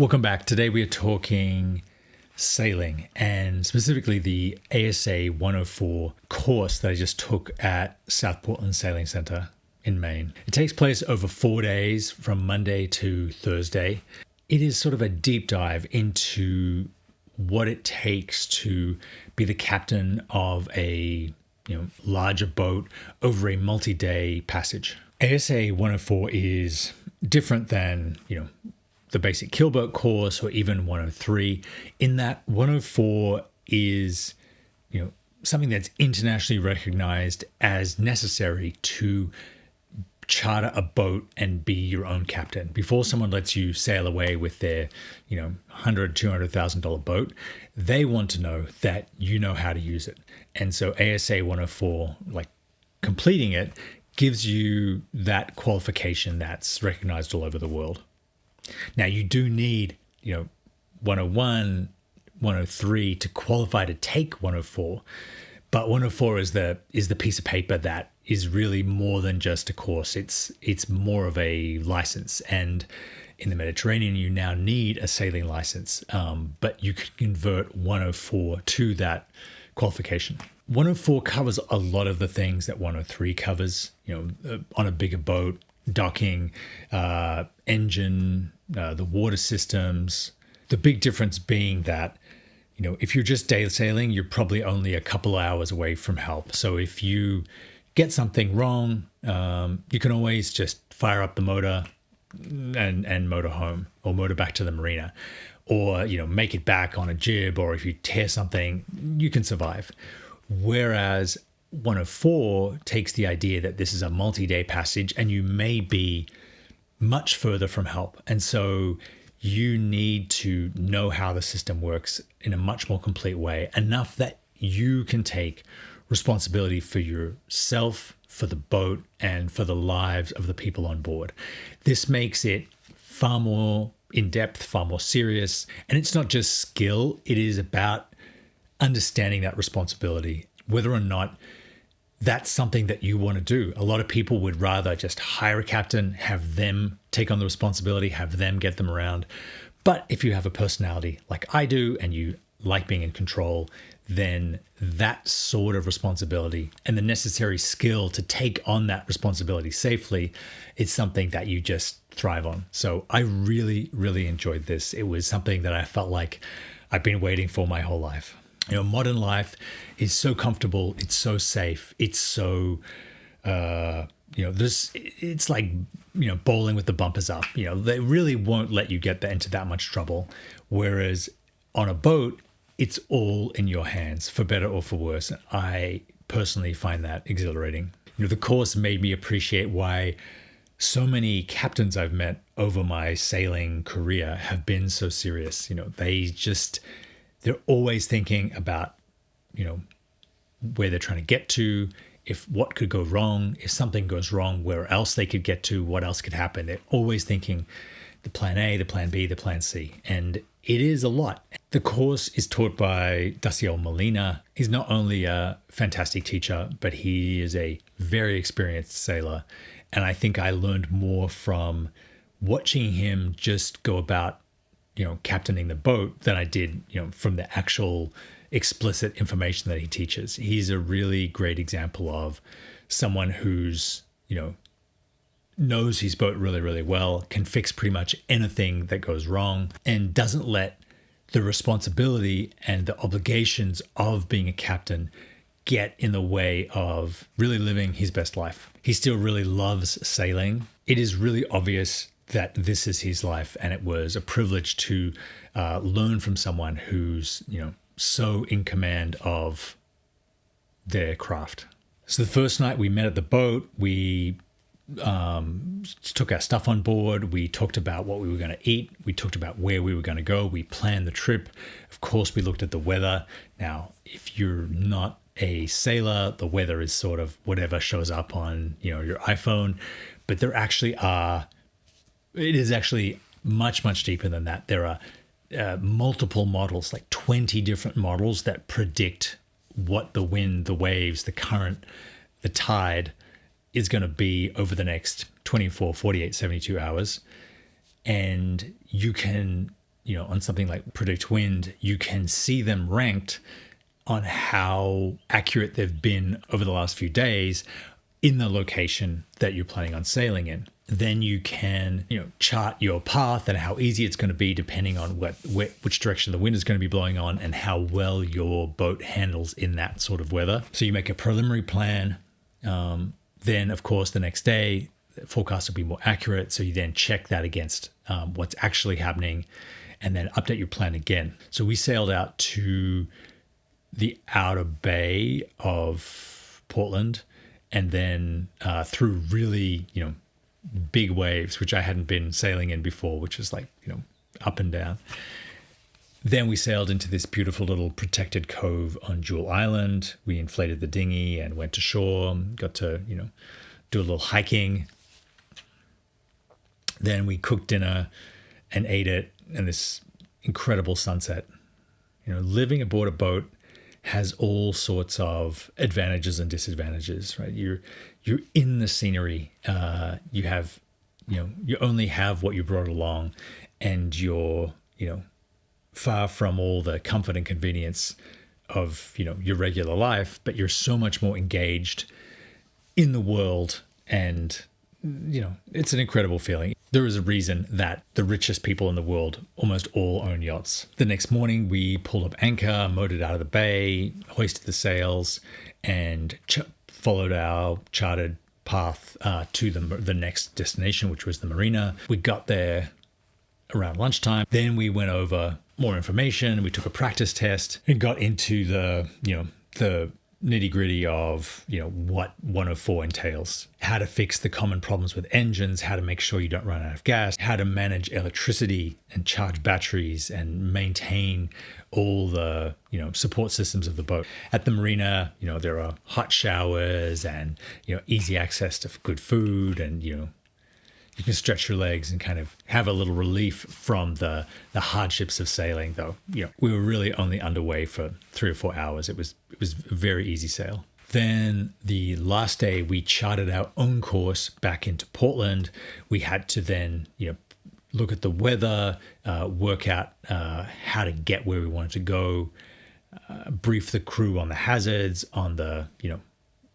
Welcome back. Today we are talking sailing and specifically the ASA104 course that I just took at South Portland Sailing Centre in Maine. It takes place over 4 days from Monday to Thursday. It is sort of a deep dive into what it takes to be the captain of a larger boat over a multi-day passage. ASA 104 is different than, the basic keelboat course or even 103 in that 104 is, something that's internationally recognized as necessary to charter a boat and be your own captain. Before someone lets you sail away with their, $100,000, $200,000 boat, they want to know that you know how to use it. And so ASA 104, completing it, gives you that qualification that's recognized all over the world. Now, you do need, 101, 103 to qualify to take 104, but 104 is the piece of paper that is really more than just a course. It's more of a license, and in the Mediterranean, you now need a sailing license, but you can convert 104 to that qualification. 104 covers a lot of the things that 103 covers, on a bigger boat, docking, engine, the water systems. The big difference being that, if you're just day sailing, you're probably only a couple of hours away from help. So if you get something wrong, you can always just fire up the motor and motor home or motor back to the marina, or, make it back on a jib, or if you tear something, you can survive. Whereas 104 takes the idea that this is a multi-day passage and you may be much further from help. And so you need to know how the system works in a much more complete way, enough that you can take responsibility for yourself, for the boat, and for the lives of the people on board. This makes it far more in-depth, far more serious. And it's not just skill, it is about understanding that responsibility, whether or not that's something that you want to do. A lot of people would rather just hire a captain, have them take on the responsibility, have them get them around. But if you have a personality like I do and you like being in control, then that sort of responsibility and the necessary skill to take on that responsibility safely is something that you just thrive on. So I really, really enjoyed this. It was something that I felt like I've been waiting for my whole life. Modern life is so comfortable. It's so safe. It's so, it's like, bowling with the bumpers up. They really won't let you get into that much trouble. Whereas on a boat, it's all in your hands, for better or for worse. I personally find that exhilarating. The course made me appreciate why so many captains I've met over my sailing career have been so serious. They're always thinking about, where they're trying to get to, if what could go wrong, if something goes wrong, where else they could get to, what else could happen. They're always thinking the plan A, the plan B, the plan C. And it is a lot. The course is taught by Daciel Molina. He's not only a fantastic teacher, but he is a very experienced sailor. And I think I learned more from watching him just go about captaining the boat than I did, from the actual explicit information that he teaches. He's a really great example of someone who's, knows his boat really, really well, can fix pretty much anything that goes wrong, and doesn't let the responsibility and the obligations of being a captain get in the way of really living his best life. He still really loves sailing. It is really obvious that this is his life, and it was a privilege to learn from someone who's, so in command of their craft. So the first night we met at the boat, we took our stuff on board. We talked about what we were going to eat. We talked about where we were going to go. We planned the trip. Of course, we looked at the weather. Now, if you're not a sailor, the weather is sort of whatever shows up on, your iPhone, but it is actually much, much deeper than that. There are multiple models, like 20 different models that predict what the wind, the waves, the current, the tide is going to be over the next 24, 48, 72 hours. And you can on something like Predict Wind, you can see them ranked on how accurate they've been over the last few days in the location that you're planning on sailing in. Then you can, chart your path and how easy it's going to be depending on which direction the wind is going to be blowing on and how well your boat handles in that sort of weather. So you make a preliminary plan. Then, of course, the next day, the forecast will be more accurate. So you then check that against what's actually happening and then update your plan again. So we sailed out to the outer bay of Portland and then through really, big waves, which I hadn't been sailing in before, which was like, up and down. Then we sailed into this beautiful little protected cove on Jewel Island. We inflated the dinghy and went to shore, got to, do a little hiking. Then we cooked dinner and ate it, and this incredible sunset. Living aboard a boat has all sorts of advantages and disadvantages, right? You're in the scenery. You have, you only have what you brought along, and you're, far from all the comfort and convenience of, your regular life, but you're so much more engaged in the world. And, it's an incredible feeling. There is a reason that the richest people in the world almost all own yachts. The next morning, we pulled up anchor, motored out of the bay, hoisted the sails, and followed our charted path to the next destination, which was the marina. We got there around lunchtime. Then we went over more information. We took a practice test and got into the nitty gritty of, what 104 entails, how to fix the common problems with engines, how to make sure you don't run out of gas, how to manage electricity and charge batteries and maintain all the, support systems of the boat. At the marina, there are hot showers and, easy access to good food and, you can stretch your legs and kind of have a little relief from the hardships of sailing, though. We were really only underway for 3 or 4 hours. It was a very easy sail. Then the last day, we charted our own course back into Portland. We had to then, look at the weather, work out how to get where we wanted to go, brief the crew on the hazards, on the,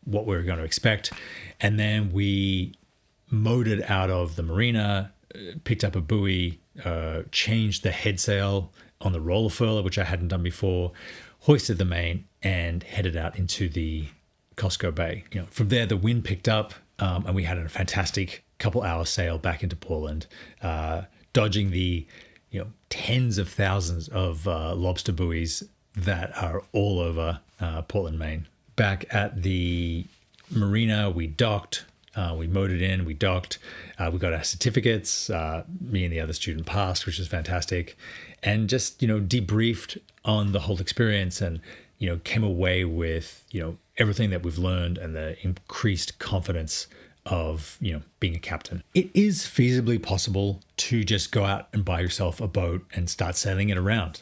what we were going to expect. And then we motored out of the marina, picked up a buoy, changed the head sail on the roller furler, which I hadn't done before, hoisted the main, and headed out into the Costco Bay. From there, the wind picked up, and we had a fantastic couple-hour sail back into Portland, dodging the tens of thousands of lobster buoys that are all over Portland, Maine. Back at the marina, we docked. We motored in, we docked, we got our certificates, me and the other student passed, which was fantastic, and just, debriefed on the whole experience and, came away with, everything that we've learned and the increased confidence of, being a captain. It is feasibly possible to just go out and buy yourself a boat and start sailing it around.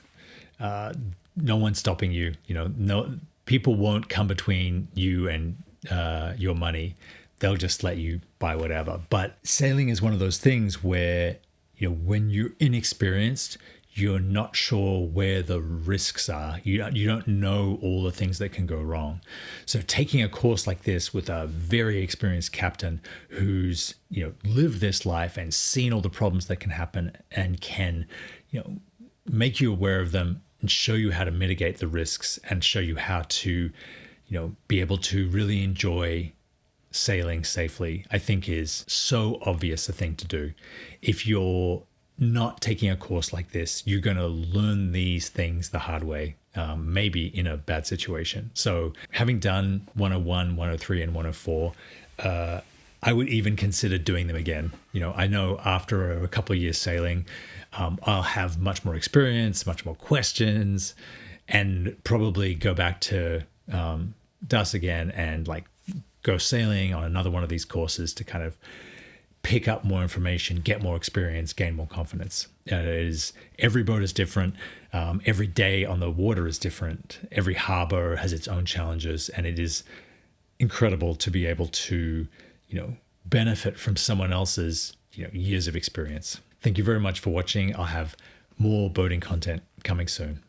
No one's stopping you, no people won't come between you and your money. They'll just let you buy whatever. But sailing is one of those things where, when you're inexperienced, you're not sure where the risks are. You don't know all the things that can go wrong. So taking a course like this with a very experienced captain who's, lived this life and seen all the problems that can happen and can, make you aware of them and show you how to mitigate the risks and show you how to, be able to really enjoy sailing safely, I think is so obvious a thing to do. If you're not taking a course like this, you're going to learn these things the hard way, maybe in a bad situation. So having done 101, 103, and 104, I would even consider doing them again. I know after a couple of years sailing, I'll have much more experience, much more questions, and probably go back to DAS again and go sailing on another one of these courses to kind of pick up more information, get more experience, gain more confidence. Every boat is different. Every day on the water is different. Every harbor has its own challenges, and it is incredible to be able to, benefit from someone else's, years of experience. Thank you very much for watching. I'll have more boating content coming soon.